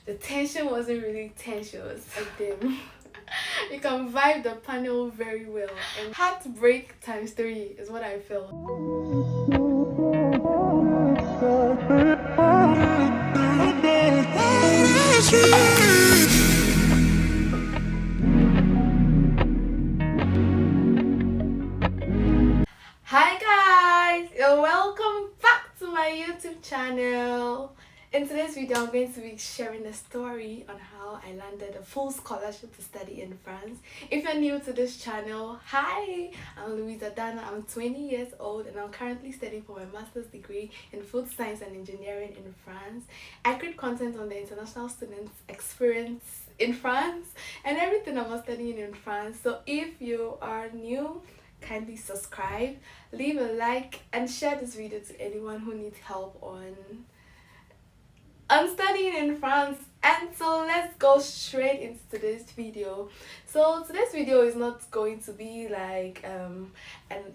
the tension wasn't really tension, it was like them. You can vibe the panel very well, and heartbreak times 3 is what I felt. Hi guys, and welcome back to my YouTube channel. In today's video, I'm going to be sharing a story on how I landed a full scholarship to study in France. If you're new to this channel, hi, I'm Louisa Dana. I'm 20 years old and I'm currently studying for my master's degree in food science and engineering in France. I create content on the international students experience in France and everything about studying in France. So if you are new, kindly subscribe, leave a like, and share this video to anyone who needs help on studying in France. And so let's go straight into today's video. So today's video is not going to be like an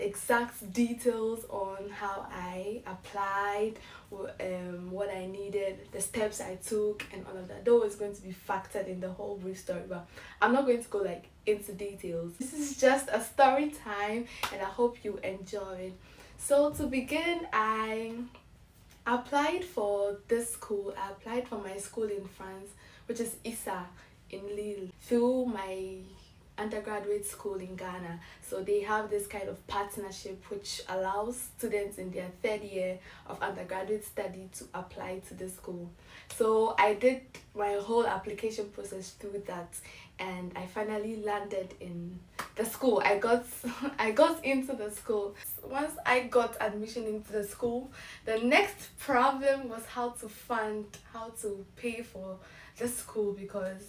exact details on how I applied, what I needed, the steps I took, and all of that. Though it's going to be factored in the whole brief story, but I'm not going to go like into details. This is just a story time, and I hope you enjoy it. So to begin, I applied for this school. I applied for my school in France, which is ISA in Lille, through my undergraduate school in Ghana. So they have this kind of partnership which allows students in their 3rd year of undergraduate study to apply to the school. So I did my whole application process through that, and I finally landed in the school. I got into the school. Once I got admission into the school, the next problem was how to pay for the school, because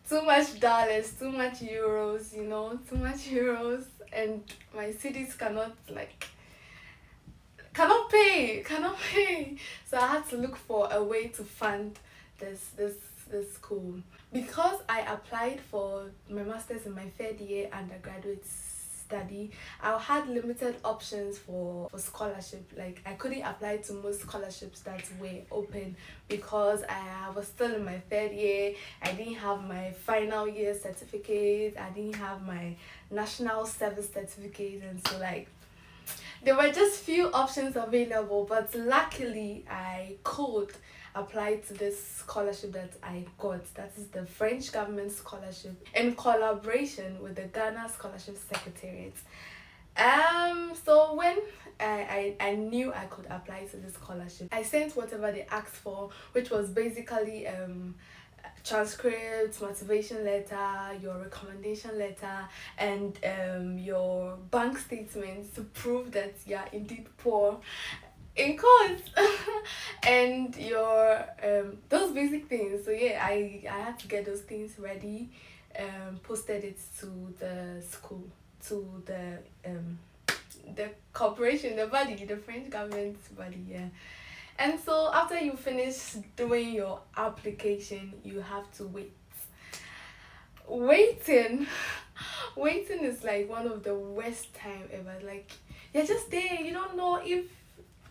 too much dollars, too much euros, too much euros, and my cities cannot pay. So I had to look for a way to fund this school. Because I applied for my master's in my 3rd year undergraduate study, I had limited options for scholarship. Like, I couldn't apply to most scholarships that were open because I was still in my 3rd year. I didn't have my final year certificate, I didn't have my national service certificate, and so there were just few options available. But luckily I could apply to this scholarship that I got. That is the French government scholarship in collaboration with the Ghana Scholarship Secretariat. So when I knew I could apply to this scholarship, I sent whatever they asked for, which was basically transcripts, motivation letter, your recommendation letter, and your bank statements to prove that you are indeed poor in course. And your those basic things. So yeah, I had to get those things ready, posted it to the school, to the corporation, the body, the French government body, yeah. And so after you finish doing your application, you have to wait. Waiting is like one of the worst time ever. Like, you're just there, you don't know if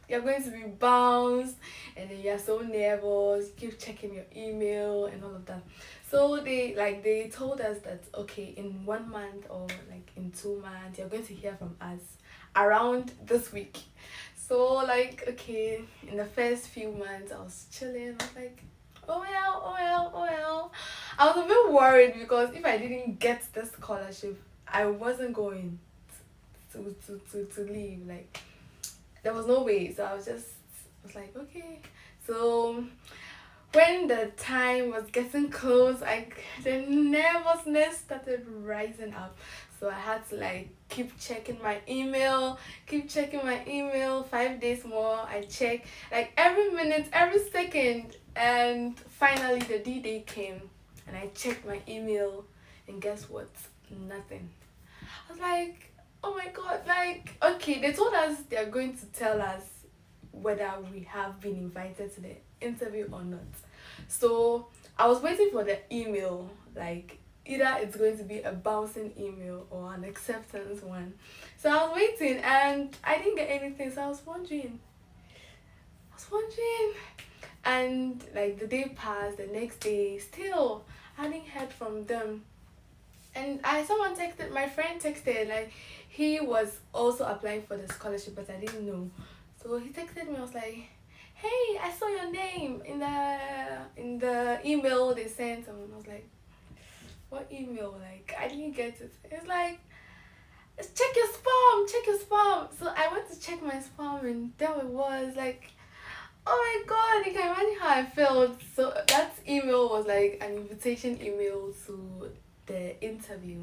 you're going to be bounced, and then you're so nervous, you keep checking your email and all of that. So they told us that, okay, in 1 month or like in 2 months, you're going to hear from us around this week. So okay, in the first few months I was chilling. I was like, oh well. I was a bit worried because if I didn't get the scholarship, I wasn't going to leave. Like, there was no way. So I was like, okay. So when the time was getting close, the nervousness started rising up. So I had to keep checking my email. 5 days more, I check every minute, every second. And finally the D-Day came, and I checked my email, and guess what? Nothing. I was like, oh my god, okay, they told us they're going to tell us whether we have been invited to the interview or not. So I was waiting for the email, either it's going to be a bouncing email or an acceptance one. So I was waiting and I didn't get anything. So I was wondering, And like the day passed, the next day, still I hadn't heard from them. And someone texted, my friend texted, like he was also applying for the scholarship, but I didn't know. So he texted me. I was like, "Hey, I saw your name in the email they sent." And I was like, "What email? Like I didn't get it." It's like, check your spam, check your spam. So I went to check my spam, and there it was. Like, oh my god, you can imagine how I felt. So that email was like an invitation email to the interview,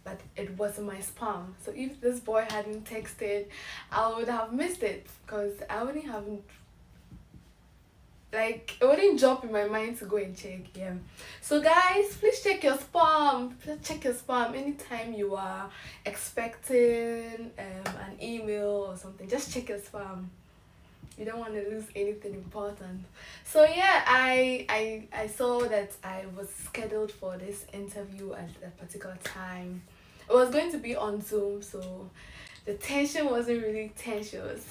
but it wasn't my spam. So if this boy hadn't texted, I would have missed it, because I wouldn't have, like, it wouldn't jump in my mind to go and check. Yeah, so guys, please check your spam. Please check your spam anytime you are expecting an email or something. Just check your spam. You don't want to lose anything important. So yeah, I saw that I was scheduled for this interview at a particular time. It was going to be on Zoom, so the tension wasn't really tensious.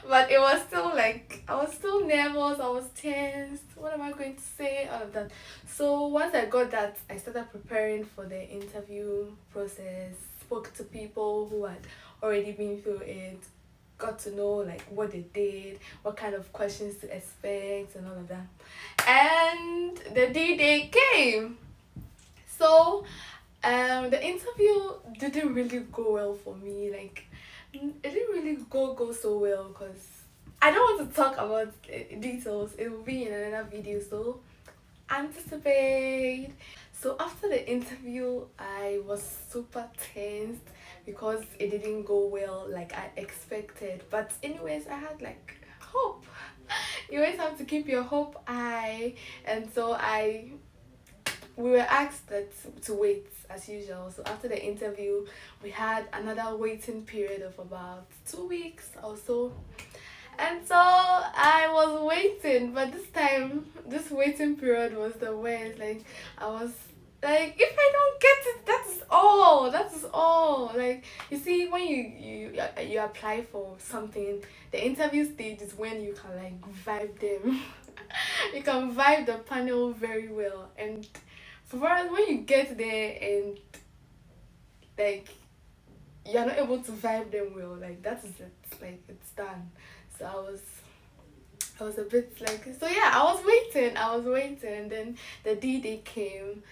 But it was still like, I was still nervous, I was tensed. What am I going to say? All of that. So once I got that, I started preparing for the interview process, spoke to people who had already been through it, got to know like what they did, what kind of questions to expect, and all of that. And the D-Day came. So the interview didn't really go well for me. Like, it didn't really go so well, because I don't want to talk about details. It will be in another video, so anticipate. So after the interview, I was super tensed because it didn't go well like I expected. But anyways, I had like hope. You always have to keep your hope high. And so we were asked that to wait as usual. So after the interview, we had another waiting period of about 2 weeks or so. And so I was waiting, but this time, this waiting period was the worst. Like, I was like, if I don't get it, that is all. That is all. Like, you see, when you apply for something, the interview stage is when you can like vibe them. You can vibe the panel very well. And for us, when you get there and like you're not able to vibe them well, like that is it. Like, it's done. So I was a bit like, so yeah, I was waiting, and then the D-Day came.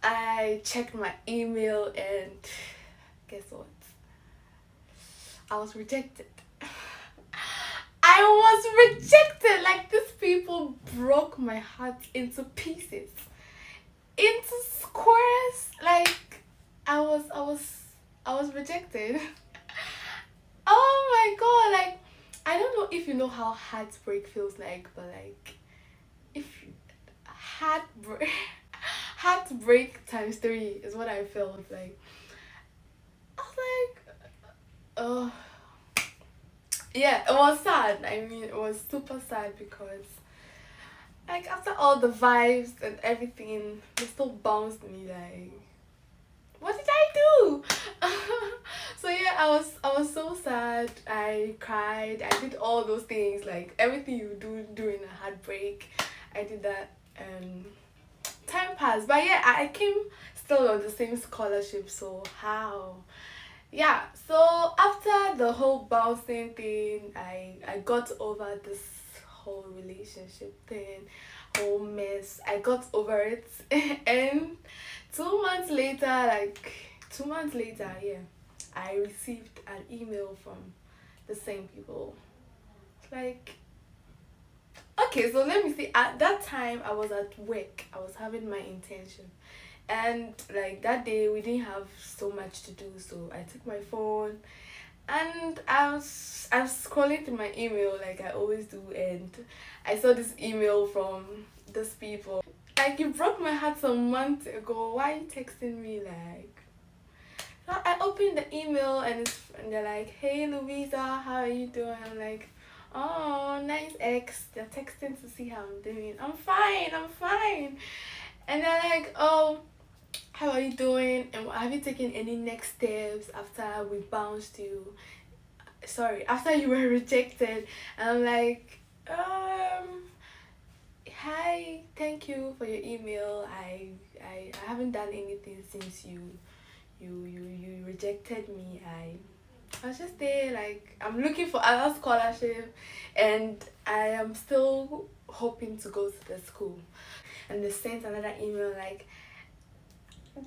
I checked my email, and guess what? I was rejected. I was rejected. Like, these people broke my heart into pieces, into squares. Like, I was rejected. Oh my god, like, I don't know if you know how heartbreak feels like, but like, if heartbreak heartbreak times 3 is what I felt like. I was like, oh yeah, it was sad. I mean, it was super sad, because like after all the vibes and everything, they still bounced me. Like, what did I do? So yeah, I was so sad. I cried. I did all those things, like everything you do during a heartbreak. I did that. Time passed, but yeah, I came still on the same scholarship. So how? Yeah. So after the whole bouncing thing, I got over this whole relationship thing, whole mess. I got over it, and 2 months later, like 2 months later, yeah, I received an email from the same people. It's like, okay, so let me see. At that time, I was at work. I was having my intention, and like that day, we didn't have so much to do. So I took my phone, and I was scrolling through my email like I always do, and I saw this email from these people. Like, you broke my heart some months ago. Why are you texting me? Like, so I opened the email, and they're like, "Hey Louisa, how are you doing?" I'm like, "Oh, nice ex." They're texting to see how I'm doing. I'm fine. I'm fine. And they're like, "Oh, how are you doing? And have you taken any next steps after we bounced you? Sorry, after you were rejected?" And I'm like, hi, thank you for your email. I haven't done anything since you rejected me. I was just there like I'm looking for other scholarship, and I am still hoping to go to the school. And they sent another email like,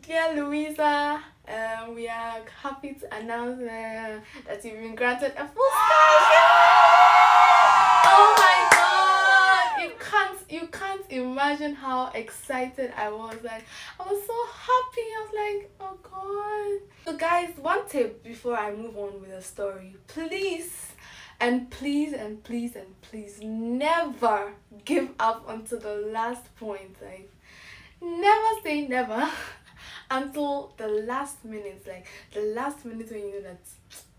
dear Louisa, we are happy to announce that you've been granted a full scholarship. Oh my god! You can't imagine how excited I was. Like, I was so happy. I was like, oh god. So guys, one tip before I move on with the story. Please and please and please and please never give up until the last point. Like, never say never until the last minute. Like, the last minute when you know that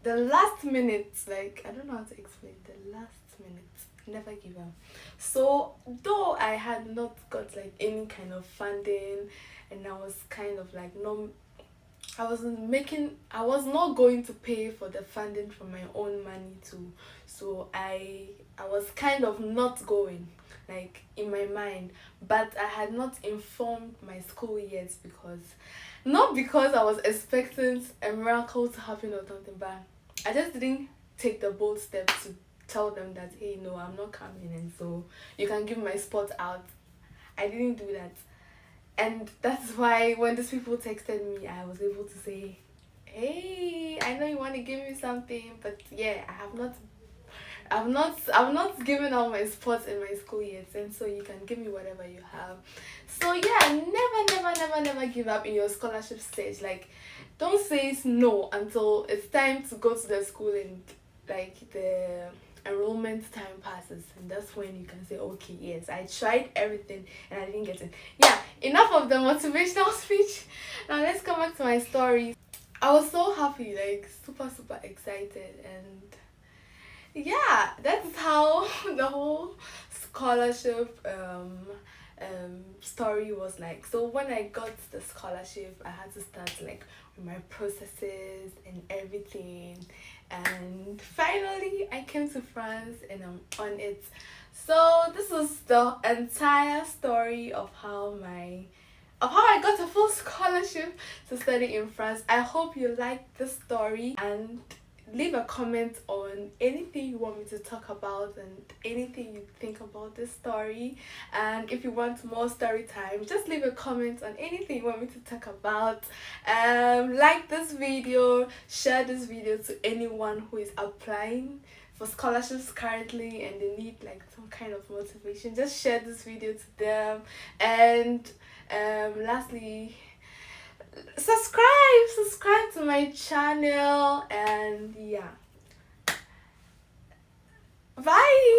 the last minute, like, I don't know how to explain the last minute. Never give up. So though I had not got like any kind of funding, and I was kind of like no, I was not going to pay for the funding from my own money too. So I was kind of not going, like, in my mind. But I had not informed my school yet, because not because I was expecting a miracle to happen or something, but I just didn't take the bold step to tell them that, hey, no, I'm not coming, and so you can give my spot out. I didn't do that. And that's why when these people texted me, I was able to say, hey, I know you want to give me something, but yeah, I've not given out my spots in my school yet, and so you can give me whatever you have. So yeah, never give up in your scholarship stage. Like, don't say it's no until it's time to go to the school, and like the enrollment time passes, and that's when you can say, okay, yes, I tried everything and I didn't get it. Yeah, enough of the motivational speech. Now let's come back to my story. I was so happy, like super excited, and yeah, that's how the whole scholarship story was like. So when I got the scholarship, I had to start like with my processes and everything, and finally I came to France and I'm on it. So this is the entire story of how I got a full scholarship to study in France. I hope you liked this story, and leave a comment on anything you want me to talk about and anything you think about this story. And if you want more story time, just leave a comment on anything you want me to talk about. Like this video, share this video to anyone who is applying for scholarships currently and they need like some kind of motivation. Just share this video to them. And lastly, subscribe to my channel, and yeah, bye.